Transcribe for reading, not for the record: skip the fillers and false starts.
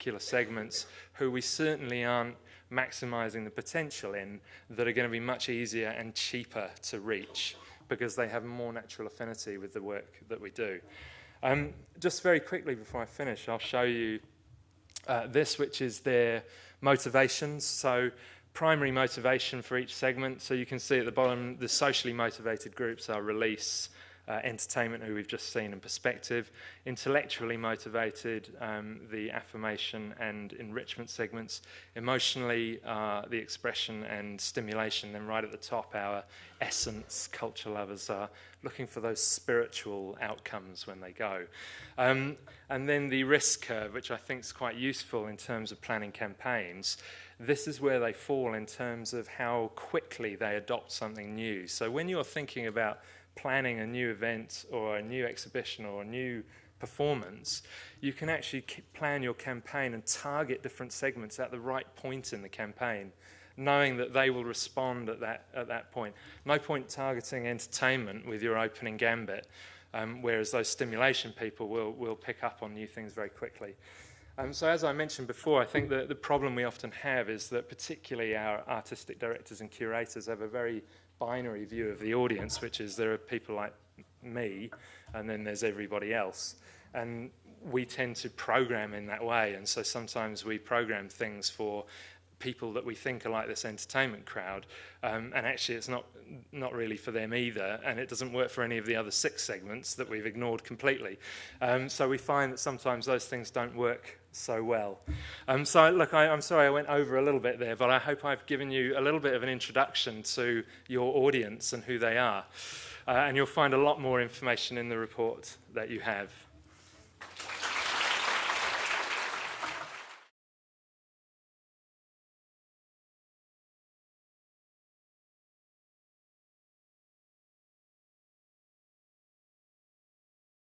particular segments who we certainly aren't maximising the potential in, that are going to be much easier and cheaper to reach because they have more natural affinity with the work that we do. Just very quickly before I finish, I'll show you this, which is their motivations. So primary motivation for each segment. So you can see at the bottom, the socially motivated groups are release, entertainment, who we've just seen, and perspective. Intellectually motivated, the affirmation and enrichment segments. Emotionally, the expression and stimulation. Then right at the top, our essence, culture lovers, are looking for those spiritual outcomes when they go. And then the risk curve, which I think is quite useful in terms of planning campaigns. This is where they fall in terms of how quickly they adopt something new. So when you're thinking about planning a new event or a new exhibition or a new performance, you can actually plan your campaign and target different segments at the right point in the campaign, knowing that they will respond at that point. No point targeting entertainment with your opening gambit, whereas those stimulation people will pick up on new things very quickly. So as I mentioned before, I think that the problem we often have is that particularly our artistic directors and curators have a very binary view of the audience, which is there are people like me and then there's everybody else. And we tend to program in that way, and so sometimes we program things for people that we think are like this entertainment crowd, and actually it's not really for them either, and it doesn't work for any of the other 6 segments that we've ignored completely. So we find that sometimes those things don't work so well. So look, I'm sorry I went over a little bit there, but I hope I've given you a little bit of an introduction to your audience and who they are. And you'll find a lot more information in the report that you have.